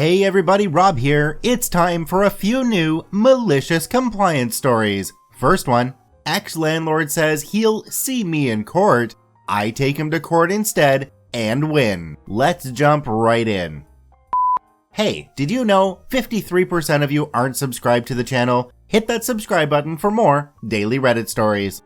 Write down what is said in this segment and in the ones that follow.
Hey everybody, Rob here. It's time for a few new malicious compliance stories. First one, ex-landlord says he'll see me in court. I take him to court instead and win. Let's jump right in. Hey, did you know 53% of you aren't subscribed to the channel? Hit that subscribe button for more daily Reddit stories.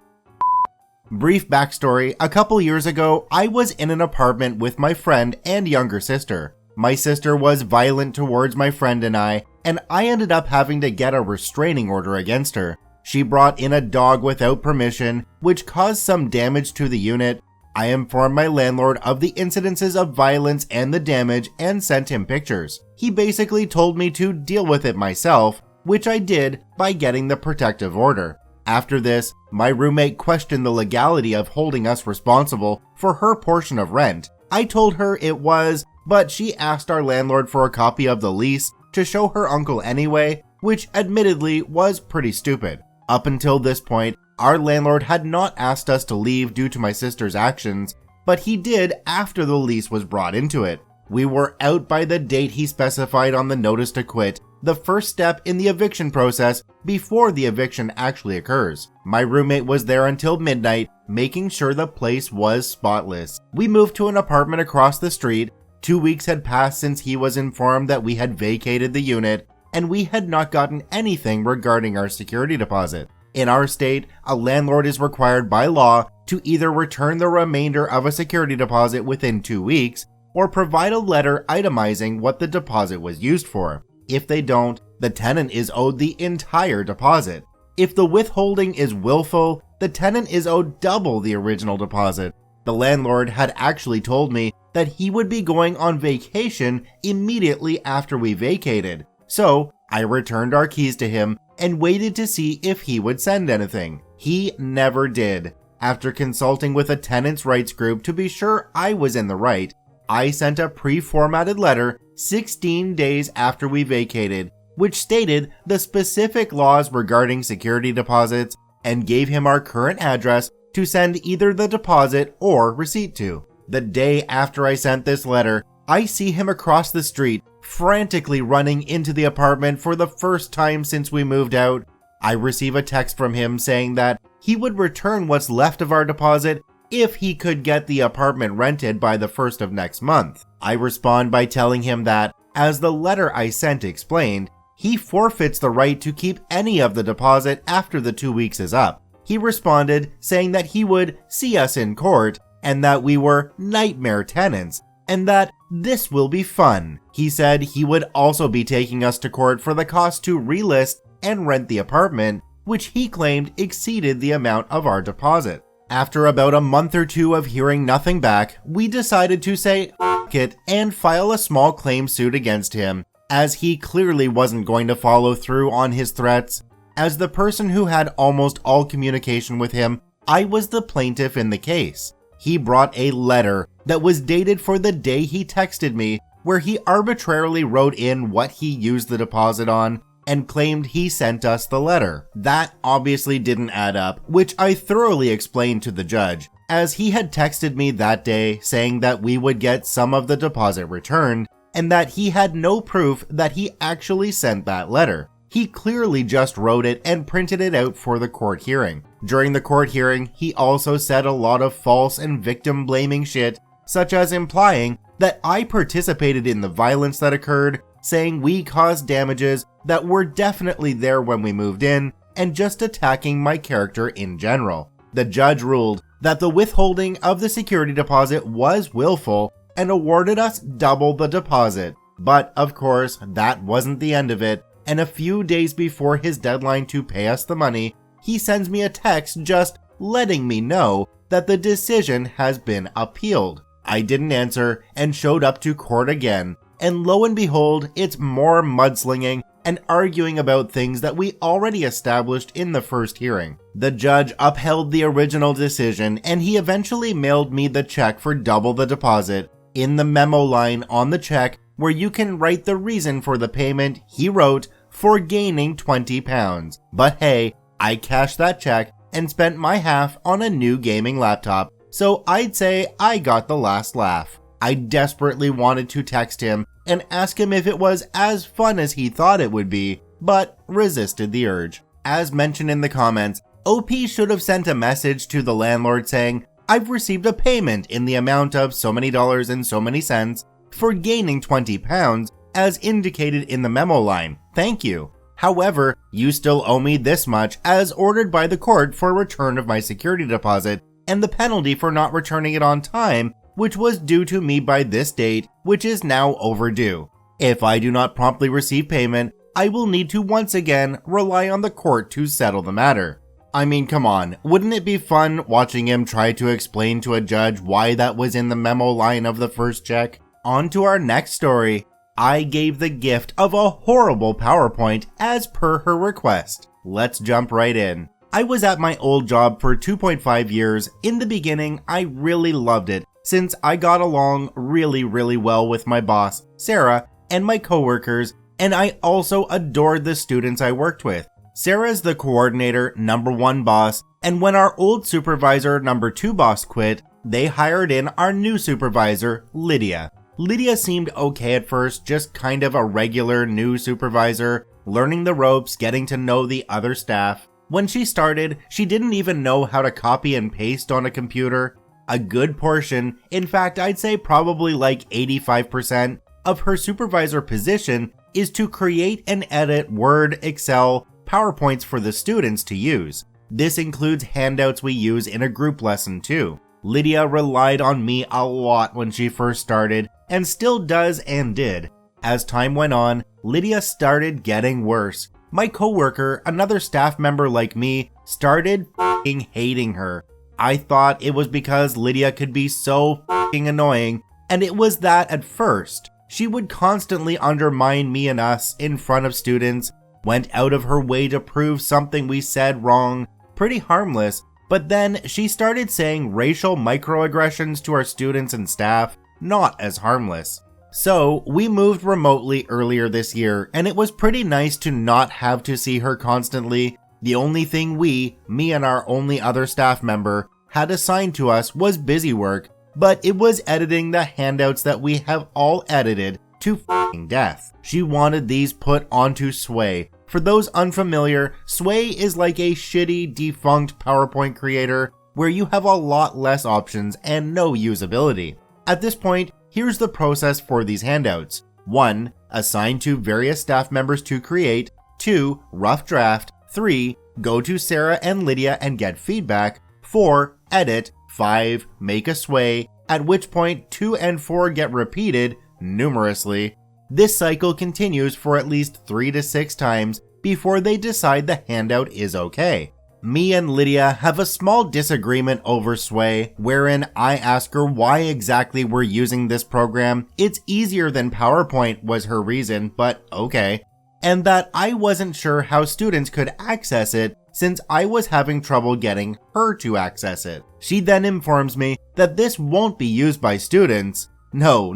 Brief backstory, a couple years ago, I was in an apartment with my friend and younger sister. My sister was violent towards my friend and I ended up having to get a restraining order against her. She brought in a dog without permission, which caused some damage to the unit. I informed my landlord of the incidences of violence and the damage and sent him pictures. He basically told me to deal with it myself, which I did by getting the protective order. After this, my roommate questioned the legality of holding us responsible for her portion of rent. I told her it was, but she asked our landlord for a copy of the lease to show her uncle anyway, which admittedly was pretty stupid. Up until this point, our landlord had not asked us to leave due to my sister's actions, but he did after the lease was brought into it. We were out by the date he specified on the notice to quit, the first step in the eviction process before the eviction actually occurs. My roommate was there until midnight, making sure the place was spotless. We moved to an apartment across the street. 2 weeks had passed since he was informed that we had vacated the unit, and we had not gotten anything regarding our security deposit. In our state, a landlord is required by law to either return the remainder of a security deposit within 2 weeks or provide a letter itemizing what the deposit was used for. If they don't, the tenant is owed the entire deposit. If the withholding is willful, the tenant is owed double the original deposit. The landlord had actually told me that he would be going on vacation immediately after we vacated, so I returned our keys to him and waited to see if he would send anything. He never did. After consulting with a tenants' rights group to be sure I was in the right, I sent a pre-formatted letter 16 days after we vacated, which stated the specific laws regarding security deposits and gave him our current address to send either the deposit or receipt to. The day after I sent this letter, I see him across the street, frantically running into the apartment for the first time since we moved out. I receive a text from him saying that he would return what's left of our deposit if he could get the apartment rented by the 1st of next month. I respond by telling him that, as the letter I sent explained, he forfeits the right to keep any of the deposit after the 2 weeks is up. He responded saying that he would see us in court and that we were nightmare tenants and that this will be fun. He said he would also be taking us to court for the cost to relist and rent the apartment, which he claimed exceeded the amount of our deposit. After about a month or two of hearing nothing back, we decided to say F it and file a small claim suit against him, as he clearly wasn't going to follow through on his threats. As the person who had almost all communication with him, I was the plaintiff in the case. He brought a letter that was dated for the day he texted me, where he arbitrarily wrote in what he used the deposit on and claimed he sent us the letter. That obviously didn't add up, which I thoroughly explained to the judge, as he had texted me that day saying that we would get some of the deposit returned and that he had no proof that he actually sent that letter. He clearly just wrote it and printed it out for the court hearing. During the court hearing, he also said a lot of false and victim-blaming shit, such as implying that I participated in the violence that occurred, saying we caused damages that were definitely there when we moved in, and just attacking my character in general. The judge ruled that the withholding of the security deposit was willful and awarded us double the deposit. But of course, that wasn't the end of it, and a few days before his deadline to pay us the money, he sends me a text just letting me know that the decision has been appealed. I didn't answer and showed up to court again, and lo and behold, it's more mudslinging and arguing about things that we already established in the first hearing. The judge upheld the original decision, and he eventually mailed me the check for double the deposit. In the memo line on the check, where you can write the reason for the payment, he wrote, "for gaining £20. But hey, I cashed that check and spent my half on a new gaming laptop, so I'd say I got the last laugh. I desperately wanted to text him and ask him if it was as fun as he thought it would be, but resisted the urge. As mentioned in the comments, OP should have sent a message to the landlord saying, "I've received a payment in the amount of so many dollars and so many cents for gaining 20 pounds as indicated in the memo line. Thank you. However, you still owe me this much as ordered by the court for return of my security deposit and the penalty for not returning it on time, which was due to me by this date, which is now overdue. If I do not promptly receive payment, I will need to once again rely on the court to settle the matter." I mean, come on, wouldn't it be fun watching him try to explain to a judge why that was in the memo line of the first check? On to our next story. I gave the gift of a horrible PowerPoint as per her request. Let's jump right in. I was at my old job for 2.5 years. In the beginning, I really loved it since I got along really well with my boss, Sarah, and my coworkers, and I also adored the students I worked with. Sarah's the coordinator, #1 boss, and when our old supervisor, #2 boss quit, they hired in our new supervisor, Lydia. Lydia seemed okay at first, just kind of a regular new supervisor, learning the ropes, getting to know the other staff. When she started, she didn't even know how to copy and paste on a computer. A good portion, in fact I'd say probably like 85% of her supervisor position is to create and edit Word, Excel, PowerPoints for the students to use. This includes handouts we use in a group lesson too. Lydia relied on me a lot when she first started, and still does and did. As time went on, Lydia started getting worse. My coworker, another staff member like me, started f***ing hating her. I thought it was because Lydia could be so f***ing annoying, and it was that at first. She would constantly undermine me and us in front of students, went out of her way to prove something we said wrong, pretty harmless, but then she started saying racial microaggressions to our students and staff, not as harmless. So we moved remotely earlier this year, and it was pretty nice to not have to see her constantly. The only thing me and our only other staff member, had assigned to us was busy work, but it was editing the handouts that we have all edited to f***ing death. She wanted these put onto Sway. For those unfamiliar, Sway is like a shitty, defunct PowerPoint creator where you have a lot less options and no usability. At this point, here's the process for these handouts. 1. Assign to various staff members to create. 2. Rough draft. 3. Go to Sarah and Lydia and get feedback. 4. Edit. 5. Make a Sway, at which point 2 and 4 get repeated numerously. This cycle continues for at least 3 to 6 times before they decide the handout is okay. Me and Lydia have a small disagreement over Sway, wherein I ask her why exactly we're using this program. It's easier than PowerPoint was her reason, but okay. And that I wasn't sure how students could access it since I was having trouble getting her to access it. She then informs me that this won't be used by students. No,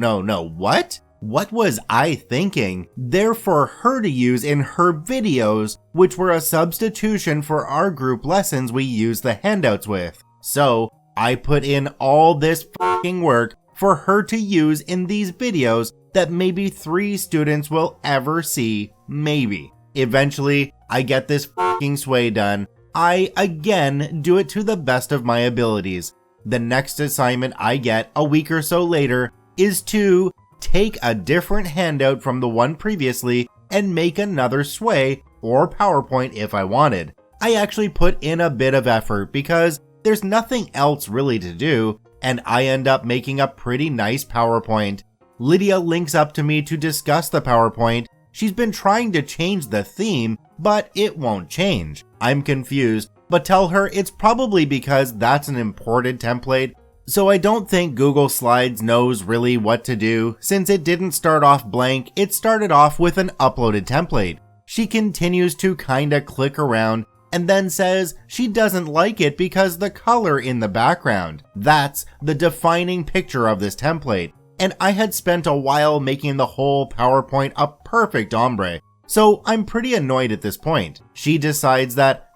what? What was I thinking? They're for her to use in her videos, which were a substitution for our group lessons we use the handouts with. So, I put in all this f***ing work for her to use in these videos that maybe 3 students will ever see, maybe. Eventually, I get this f***ing Sway done. I, again, do it to the best of my abilities. The next assignment I get a week or so later is to take a different handout from the one previously and make another Sway or PowerPoint if I wanted. I actually put in a bit of effort because there's nothing else really to do, and I end up making a pretty nice PowerPoint. Lydia links up to me to discuss the PowerPoint. She's been trying to change the theme, but it won't change. I'm confused, but tell her it's probably because that's an imported template. So I don't think Google Slides knows really what to do. Since it didn't start off blank, it started off with an uploaded template. She continues to kinda click around and then says she doesn't like it because the color in the background. That's the defining picture of this template. And I had spent a while making the whole PowerPoint a perfect ombre. So I'm pretty annoyed at this point. She decides that,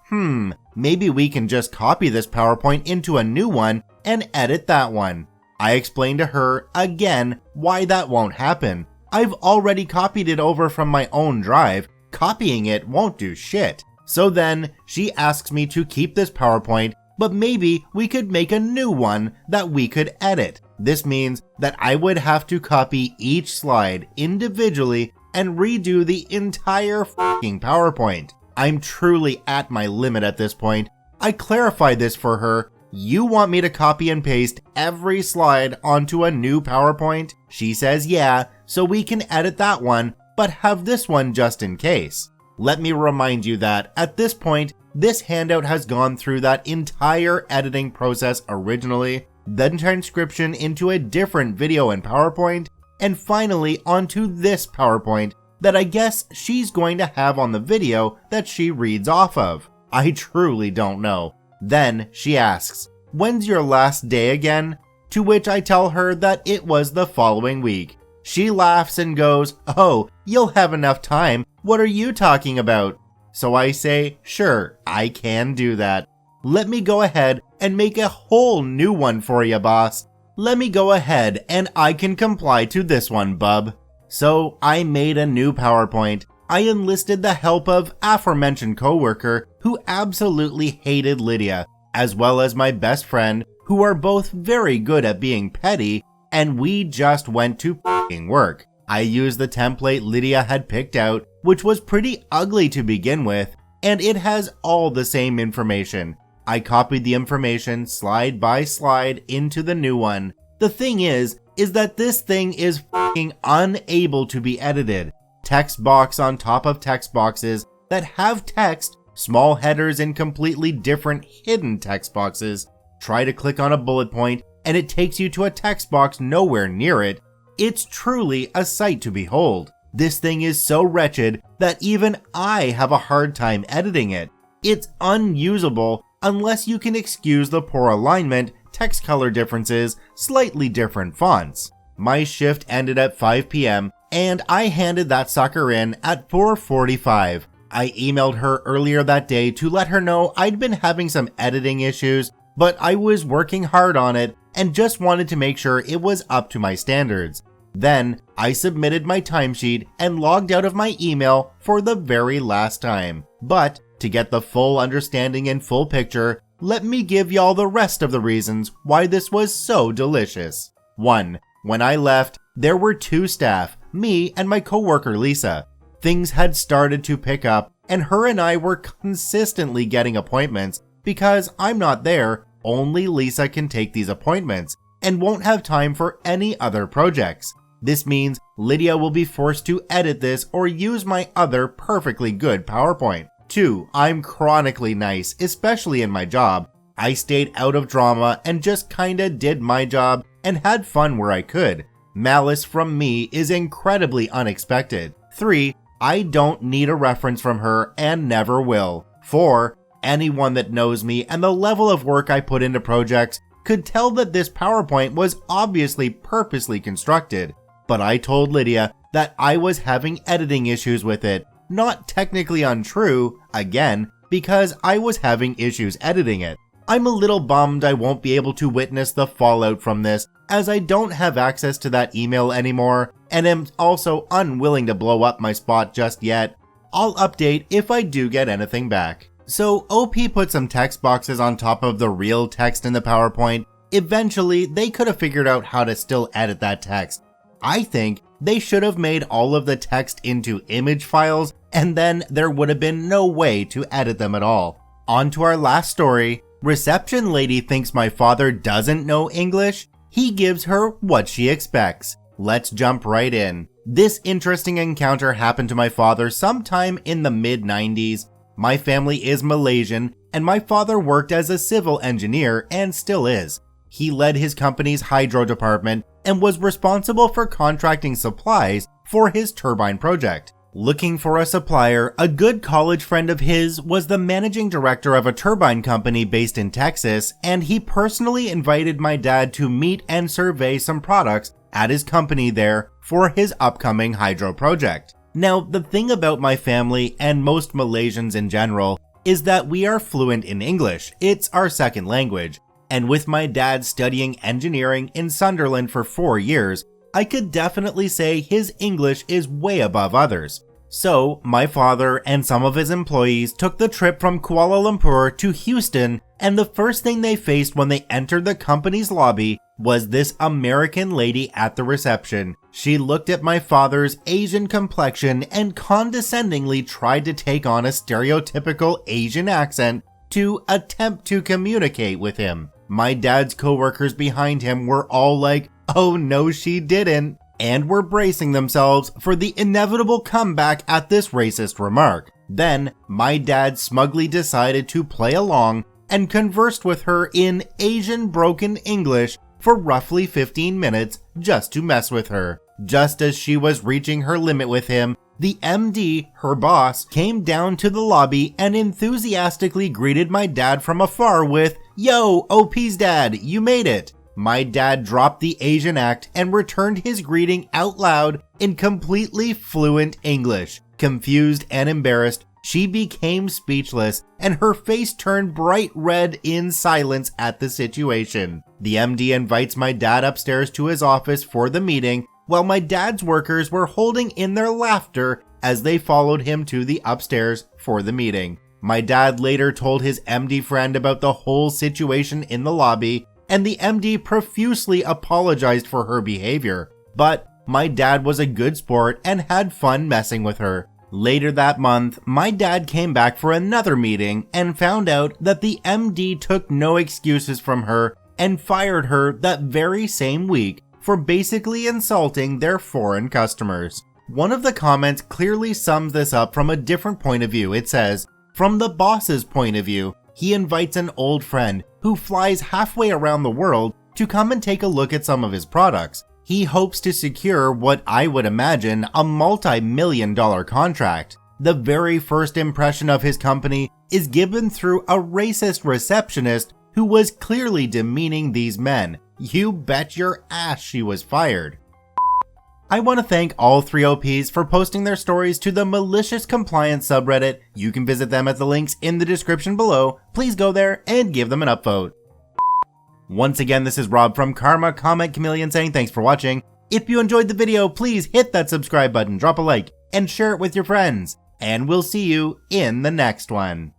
maybe we can just copy this PowerPoint into a new one and edit that one. I explain to her, again, why that won't happen. I've already copied it over from my own drive. Copying it won't do shit. So then she asks me to keep this PowerPoint, but maybe we could make a new one that we could edit. This means that I would have to copy each slide individually and redo the entire fucking PowerPoint. I'm truly at my limit at this point. I clarified this for her. You want me to copy and paste every slide onto a new PowerPoint? She says yeah, so we can edit that one, but have this one just in case. Let me remind you that at this point, this handout has gone through that entire editing process originally, then transcription into a different video in PowerPoint, and finally onto this PowerPoint that I guess she's going to have on the video that she reads off of. I truly don't know. Then she asks, "When's your last day again?" To which I tell her that it was the following week. She laughs and goes, "Oh, you'll have enough time. What are you talking about?" So I say, "Sure, I can do that. Let me go ahead and make a whole new one for you, boss. Let me go ahead and I can comply to this one, bub." So I made a new PowerPoint. I enlisted the help of aforementioned coworker who absolutely hated Lydia, as well as my best friend, who are both very good at being petty, and we just went to f***ing work. I used the template Lydia had picked out, which was pretty ugly to begin with, and it has all the same information. I copied the information slide by slide into the new one. The thing is that this thing is f***ing unable to be edited. Text box on top of text boxes that have text, small headers in completely different hidden text boxes. Try to click on a bullet point and it takes you to a text box nowhere near it. It's truly a sight to behold. This thing is so wretched that even I have a hard time editing it. It's unusable unless you can excuse the poor alignment, text color differences, slightly different fonts. My shift ended at 5 p.m. and I handed that sucker in at 4:45. I emailed her earlier that day to let her know I'd been having some editing issues, but I was working hard on it and just wanted to make sure it was up to my standards. Then I submitted my timesheet and logged out of my email for the very last time. But to get the full understanding and full picture, let me give y'all the rest of the reasons why this was so delicious. 1. When I left, there were 2 staff, me and my coworker Lisa. Things had started to pick up and her and I were consistently getting appointments. Because I'm not there, only Lisa can take these appointments and won't have time for any other projects. This means Lydia will be forced to edit this or use my other perfectly good PowerPoint. 2. I'm chronically nice, especially in my job. I stayed out of drama and just kinda did my job and had fun where I could. Malice from me is incredibly unexpected. 3. I don't need a reference from her and never will. 4. Anyone that knows me and the level of work I put into projects could tell that this PowerPoint was obviously purposely constructed. But I told Lydia that I was having editing issues with it. Not technically untrue, again, because I was having issues editing it. I'm a little bummed I won't be able to witness the fallout from this, as I don't have access to that email anymore, and am also unwilling to blow up my spot just yet. I'll update if I do get anything back. So OP put some text boxes on top of the real text in the PowerPoint. Eventually, they could have figured out how to still edit that text. I think they should have made all of the text into image files, and then there would have been no way to edit them at all. On to our last story. Reception lady thinks my father doesn't know English. He gives her what she expects. Let's jump right in. This interesting encounter happened to my father sometime in the mid-90s. My family is Malaysian, and my father worked as a civil engineer and still is. He led his company's hydro department and was responsible for contracting supplies for his turbine project. Looking for a supplier, a good college friend of his was the managing director of a turbine company based in Texas, and he personally invited my dad to meet and survey some products at his company there for his upcoming hydro project. Now, the thing about my family and most Malaysians in general is that we are fluent in English. It's our second language. And with my dad studying engineering in Sunderland for 4 years, I could definitely say his English is way above others. So, my father and some of his employees took the trip from Kuala Lumpur to Houston, and the first thing they faced when they entered the company's lobby was this American lady at the reception. She looked at my father's Asian complexion and condescendingly tried to take on a stereotypical Asian accent to attempt to communicate with him. My dad's coworkers behind him were all like, "Oh no, she didn't," and were bracing themselves for the inevitable comeback at this racist remark. Then, my dad smugly decided to play along and conversed with her in Asian broken English for roughly 15 minutes just to mess with her. Just as she was reaching her limit with him, the MD, her boss, came down to the lobby and enthusiastically greeted my dad from afar with, "Yo, OP's dad, you made it." My dad dropped the Asian act and returned his greeting out loud in completely fluent English. Confused and embarrassed, she became speechless and her face turned bright red in silence at the situation. The MD invites my dad upstairs to his office for the meeting, while my dad's workers were holding in their laughter as they followed him to the upstairs for the meeting. My dad later told his MD friend about the whole situation in the lobby, and the MD profusely apologized for her behavior. But my dad was a good sport and had fun messing with her. Later that month, my dad came back for another meeting and found out that the MD took no excuses from her and fired her that very same week for basically insulting their foreign customers. One of the comments clearly sums this up from a different point of view. It says, "From the boss's point of view, he invites an old friend who flies halfway around the world to come and take a look at some of his products. He hopes to secure what I would imagine a multi-million-dollar contract. The very first impression of his company is given through a racist receptionist who was clearly demeaning these men. You bet your ass she was fired." I want to thank all 3 OPs for posting their stories to the Malicious Compliance subreddit. You can visit them at the links in the description below. Please go there and give them an upvote. Once again, this is Rob from Karma Comment Chameleon saying thanks for watching. If you enjoyed the video, please hit that subscribe button, drop a like, and share it with your friends. And we'll see you in the next one.